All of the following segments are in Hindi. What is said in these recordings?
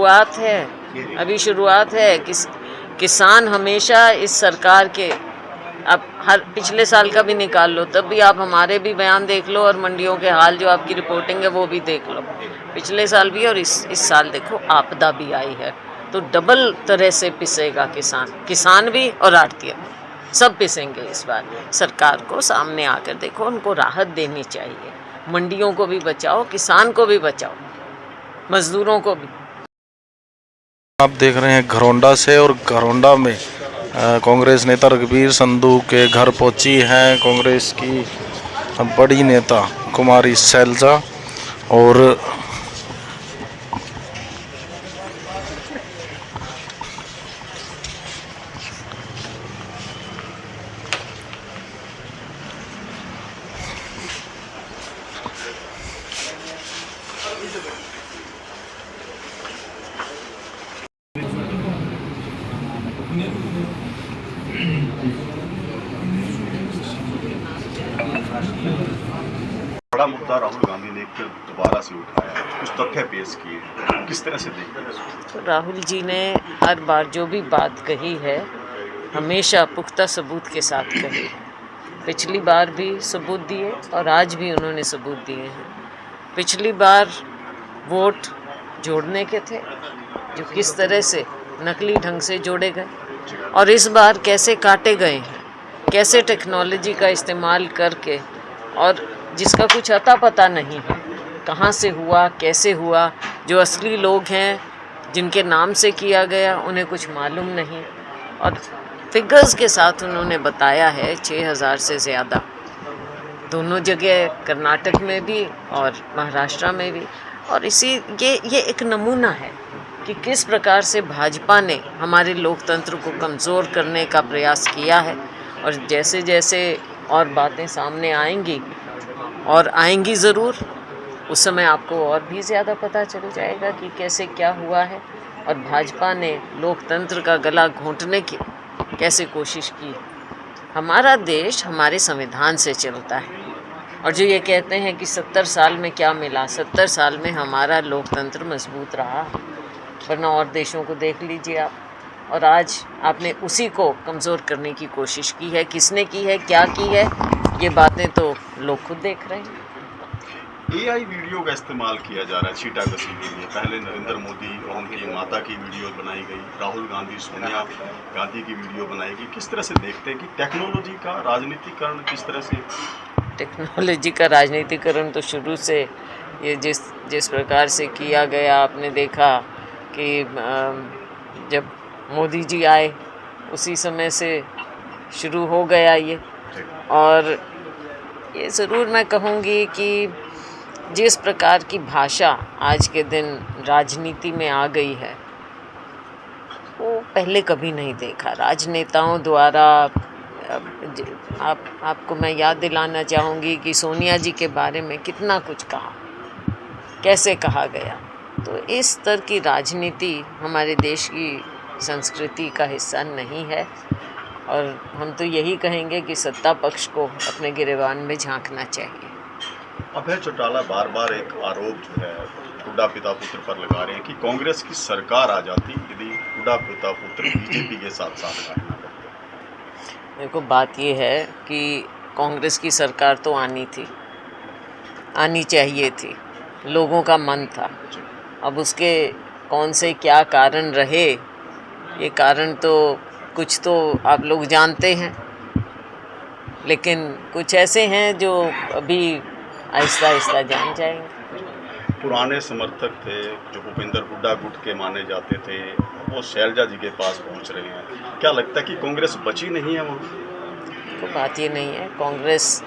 शुरुआत है, अभी शुरुआत है। किसान हमेशा इस सरकार के, अब हर पिछले साल का भी निकाल लो, तब भी आप हमारे भी बयान देख लो और मंडियों के हाल जो आपकी रिपोर्टिंग है वो भी देख लो। पिछले साल भी और इस साल देखो आपदा भी आई है, तो डबल तरह से पिसेगा किसान भी और आढ़तिया भी, सब पिसेंगे इस बार। सरकार को सामने आकर देखो, उनको राहत देनी चाहिए। मंडियों को भी बचाओ, किसान को भी बचाओ, मजदूरों को भी। आप देख रहे हैं घरौंडा से, और घरौंडा में कांग्रेस नेता रघुवीर संधू के घर पहुंची हैं कांग्रेस की बड़ी नेता कुमारी शैलजा। और बड़ा मुद्दा राहुल गांधी ने फिर दोबारा से उठाया, कुछ तथ्य पेश किए, किस तरह से देखते हैं? तो राहुल जी ने हर बार जो भी बात कही है हमेशा पुख्ता सबूत के साथ कही है। पिछली बार भी सबूत दिए और आज भी उन्होंने सबूत दिए हैं। पिछली बार वोट जोड़ने के थे, जो किस तरह से नकली ढंग से जोड़े गए, और इस बार कैसे काटे गए हैं, कैसे टेक्नोलॉजी का इस्तेमाल करके, और जिसका कुछ अता पता नहीं है कहाँ से हुआ, कैसे हुआ। जो असली लोग हैं जिनके नाम से किया गया उन्हें कुछ मालूम नहीं, और फिगर्स के साथ उन्होंने बताया है 6000 से ज़्यादा, दोनों जगह, कर्नाटक में भी और महाराष्ट्र में भी। और ये एक नमूना है कि किस प्रकार से भाजपा ने हमारे लोकतंत्र को कमज़ोर करने का प्रयास किया है। और जैसे जैसे और बातें सामने आएंगी, और आएंगी ज़रूर, उस समय आपको और भी ज़्यादा पता चल जाएगा कि कैसे क्या हुआ है, और भाजपा ने लोकतंत्र का गला घोंटने की कैसे कोशिश की। हमारा देश हमारे संविधान से चलता है, और जो ये कहते हैं कि 70 साल में क्या मिला, 70 साल में हमारा लोकतंत्र मजबूत रहा, वरना और देशों को देख लीजिए आप। और आज आपने उसी को कमज़ोर करने की कोशिश की है। किसने की है, क्या की है, ये बातें तो लोग खुद देख रहे हैं। AI वीडियो का इस्तेमाल किया जा रहा है छींटाकशी के लिए। पहले नरेंद्र मोदी और उनकी माता की वीडियो बनाई गई, राहुल गांधी, सोनिया गांधी की वीडियो बनाई गई। किस तरह से देखते हैं कि टेक्नोलॉजी का राजनीतिकरण किस तरह से? टेक्नोलॉजी का राजनीतिकरण तो शुरू से ये जिस प्रकार से किया गया, आपने देखा कि जब मोदी जी आए उसी समय से शुरू हो गया ये। और ये ज़रूर मैं कहूँगी कि जिस प्रकार की भाषा आज के दिन राजनीति में आ गई है, वो पहले कभी नहीं देखा राजनेताओं द्वारा। आपको मैं याद दिलाना चाहूँगी कि सोनिया जी के बारे में कितना कुछ कहा, कैसे कहा गया। तो इस स्तर की राजनीति हमारे देश की संस्कृति का हिस्सा नहीं है, और हम तो यही कहेंगे कि सत्ता पक्ष को अपने गिरेबान में झांकना चाहिए। अभय चौटाला बार बार एक आरोप जो है हुड्डा पिता पुत्र पर लगा रहे हैं कि कांग्रेस की सरकार आ जाती यदि हुड्डा पिता पुत्र बीजेपी के साथ साथ रहना करते। देखो, बात ये है कि कांग्रेस की सरकार तो आनी चाहिए थी, लोगों का मन था। अब उसके कौन से क्या कारण रहे, ये कारण तो कुछ तो आप लोग जानते हैं, लेकिन कुछ ऐसे हैं जो अभी आहिस्ता आहिस्ता जान जाएंगे। पुराने समर्थक थे जो भूपेंद्र हुड्डा गुट के माने जाते थे, वो शैलजा जी के पास पहुंच रहे हैं। क्या लगता है कि कांग्रेस बची नहीं है वहाँ? तो बात ये नहीं है, कांग्रेस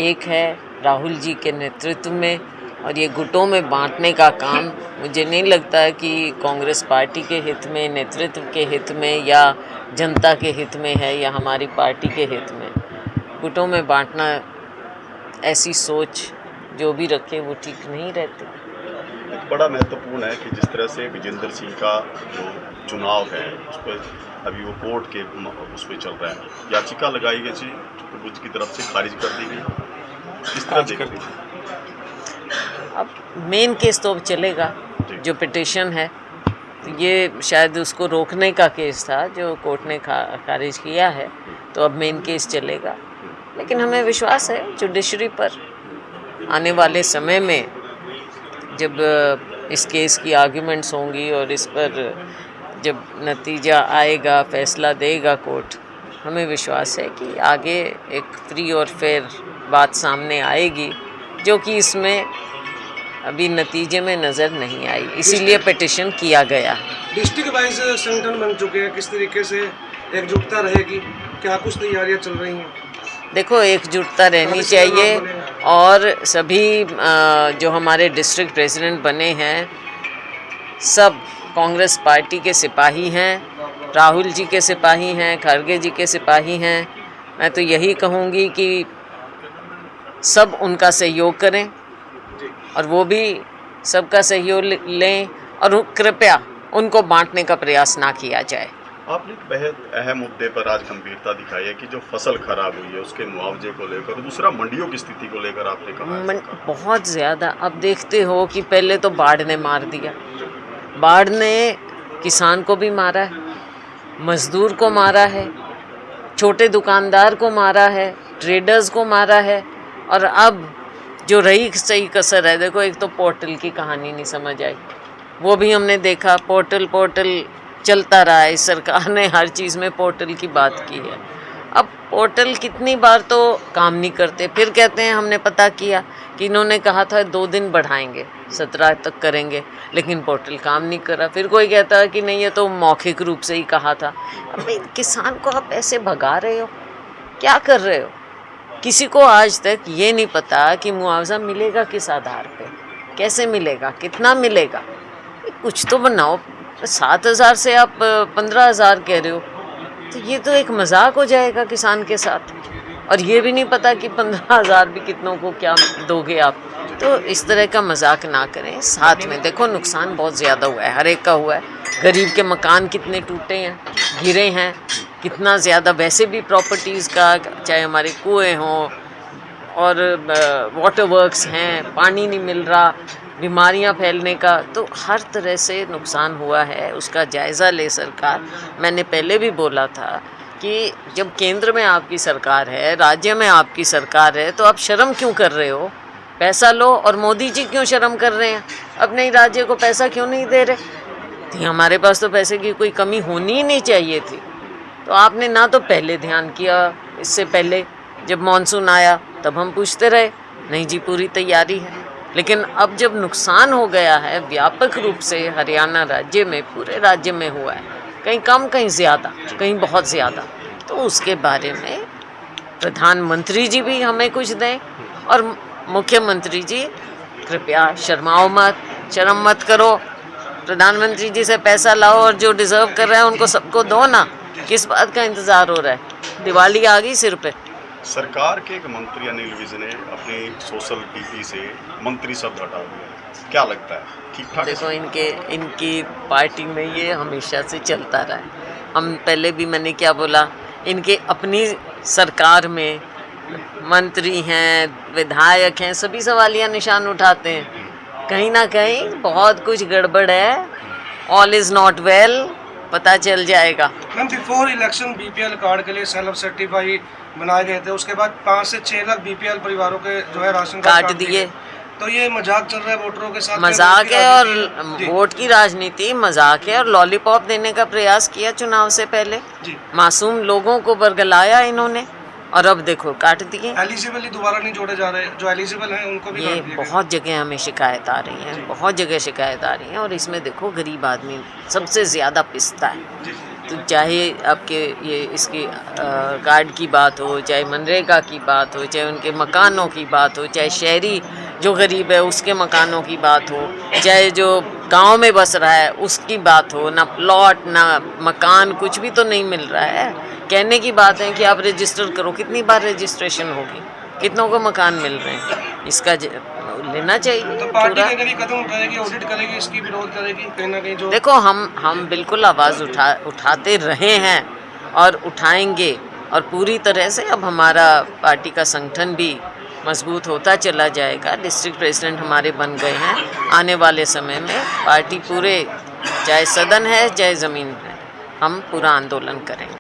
एक है राहुल जी के नेतृत्व में, और ये गुटों में बांटने का काम मुझे नहीं लगता है कि कांग्रेस पार्टी के हित में, नेतृत्व के हित में, या जनता के हित में है, या हमारी पार्टी के हित में। गुटों में बांटना, ऐसी सोच जो भी रखे वो ठीक नहीं रहती। बड़ा महत्वपूर्ण है कि जिस तरह से विजेंद्र सिंह का जो चुनाव है उस पर अभी वो कोर्ट के उस पर चल रहा है, याचिका लगाई गई थी कुछ की तरफ से खारिज कर दी गई। किस तरह देखते हैं? अब मेन केस तो अब चलेगा, जो पिटिशन है तो ये शायद उसको रोकने का केस था जो कोर्ट ने खारिज किया है, तो अब मेन केस चलेगा। लेकिन हमें विश्वास है जुडिशरी पर, आने वाले समय में जब इस केस की आर्ग्यूमेंट्स होंगी और इस पर जब नतीजा आएगा, फैसला देगा कोर्ट, हमें विश्वास है कि आगे एक फ्री और फेयर बात सामने आएगी, जो कि इसमें अभी नतीजे में नज़र नहीं आई, इसीलिए पिटिशन किया गया। डिस्ट्रिक्ट वाइज संगठन बन चुके हैं, किस तरीके से एकजुटता रहेगी, क्या कुछ तैयारियां चल रही हैं? देखो, एकजुटता रहनी चाहिए और सभी जो हमारे डिस्ट्रिक्ट प्रेसिडेंट बने हैं सब कांग्रेस पार्टी के सिपाही हैं, राहुल जी के सिपाही हैं, खड़गे जी के सिपाही हैं। मैं तो यही कहूँगी कि सब उनका सहयोग करें और वो भी सबका सहयोग लें और कृपया उनको बांटने का प्रयास ना किया जाए। आपने एक बेहद अहम मुद्दे पर आज गंभीरता दिखाई है कि जो फसल खराब हुई है उसके मुआवजे को लेकर, और दूसरा मंडियों की स्थिति को लेकर आपने कहा है बहुत ज़्यादा। अब देखते हो कि पहले तो बाढ़ ने मार दिया, बाढ़ ने किसान को भी मारा है, मजदूर को मारा है, छोटे दुकानदार को मारा है, ट्रेडर्स को मारा है, और अब जो रही सही कसर है, देखो एक तो पोर्टल की कहानी नहीं समझ आई, वो भी हमने देखा। पोर्टल चलता रहा है, सरकार ने हर चीज़ में पोर्टल की बात की है। अब पोर्टल कितनी बार तो काम नहीं करते, फिर कहते हैं हमने पता किया कि इन्होंने कहा था 2 दिन बढ़ाएंगे, 17 तक करेंगे, लेकिन पोर्टल काम नहीं करा। फिर कोई कहता है कि नहीं, ये तो मौखिक रूप से ही कहा था। अब किसान को आप ऐसे भगा रहे हो, क्या कर रहे हो? किसी को आज तक ये नहीं पता कि मुआवजा मिलेगा किस आधार पे, कैसे मिलेगा, कितना मिलेगा। कुछ तो बनाओ। 7,000 से आप 15,000 कह रहे हो, तो ये तो एक मजाक हो जाएगा किसान के साथ। और ये भी नहीं पता कि 15,000 भी कितनों को क्या दोगे आप। तो इस तरह का मजाक ना करें। साथ में देखो नुकसान बहुत ज़्यादा हुआ है, हर एक का हुआ है। गरीब के मकान कितने टूटे हैं, गिरे हैं, कितना ज़्यादा। वैसे भी प्रॉपर्टीज़ का, चाहे हमारे कुएँ हों और वाटर वर्क्स हैं, पानी नहीं मिल रहा, बीमारियां फैलने का, तो हर तरह से नुकसान हुआ है। उसका जायज़ा ले सरकार। मैंने पहले भी बोला था कि जब केंद्र में आपकी सरकार है, राज्य में आपकी सरकार है, तो आप शर्म क्यों कर रहे हो? पैसा लो। और मोदी जी क्यों शर्म कर रहे हैं? अपने ही राज्य को पैसा क्यों नहीं दे रहे? तो हमारे पास तो पैसे की कोई कमी होनी ही नहीं चाहिए थी। तो आपने ना तो पहले ध्यान किया, इससे पहले जब मानसून आया तब हम पूछते रहे, नहीं जी पूरी तैयारी है। लेकिन अब जब नुकसान हो गया है व्यापक रूप से, हरियाणा राज्य में, पूरे राज्य में हुआ है, कहीं कम कहीं ज़्यादा, कहीं बहुत ज़्यादा, तो उसके बारे में प्रधानमंत्री जी भी हमें कुछ दें और मुख्यमंत्री जी कृपया शर्माओ मत, शर्म मत करो। प्रधानमंत्री जी से पैसा लाओ और जो डिज़र्व कर रहे हैं उनको सबको दो ना। किस बात का इंतज़ार हो रहा है? दिवाली आ गई सिर पे। सरकार के एक मंत्री अनिल विज ने अपने सोशल डीपी से मंत्री शब्द हटा दिया, क्या लगता है ठीक ठाक? देखो इनकी पार्टी में ये हमेशा से चलता रहा है। हम पहले भी मैंने क्या बोला, इनके अपनी सरकार में मंत्री हैं, विधायक हैं, सभी सवालिया निशान उठाते हैं। कहीं ना कहीं बहुत कुछ गड़बड़ है। ऑल इज़ नॉट वेल, पता चल जाएगा। Ma'am, before election BPL card के लिए सेल्फ सर्टिफाई बनाए गए थे, उसके बाद 5 से 6 लाख बीपीएल परिवारों के जो है राशन कार्ड काट दिए। तो ये मजाक चल रहा है वोटरों के साथ। मजाक है और वोट की राजनीति मजाक है, और लॉलीपॉप देने का प्रयास किया चुनाव से पहले। मासूम लोगों को बरगलाया इन्होंने, और अब देखो काट दिए। एलिजिबल ही दोबारा नहीं जोड़े जा रहे, जो एलिजिबल हैं उनको भी ये काट दिया। बहुत जगह हमें शिकायत आ रही है, बहुत जगह शिकायत आ रही है। और इसमें देखो गरीब आदमी सबसे ज़्यादा पिसता है। तो चाहे आपके ये इसकी कार्ड की बात हो, चाहे मनरेगा की बात हो, चाहे उनके मकानों की बात हो, चाहे शहरी जो गरीब है उसके मकानों की बात हो, चाहे जो गांव में बस रहा है उसकी बात हो, ना प्लॉट ना मकान, कुछ भी तो नहीं मिल रहा है। कहने की बात है कि आप रजिस्टर करो, कितनी बार रजिस्ट्रेशन होगी, कितनों को मकान मिल रहे हैं, इसका लेना चाहिए। तो पार्टी कभी कदम उठाएगी, ऑडिट करेगी, इसकी विरोध करेगी कहीं ना कहीं। जो देखो हम बिल्कुल आवाज़ उठाते रहे हैं और उठाएंगे, और पूरी तरह से अब हमारा पार्टी का संगठन भी मजबूत होता चला जाएगा। डिस्ट्रिक्ट प्रेसिडेंट हमारे बन गए हैं। आने वाले समय में पार्टी पूरे चाहे सदन है चाहे ज़मीन है, हम पूरा आंदोलन करेंगे।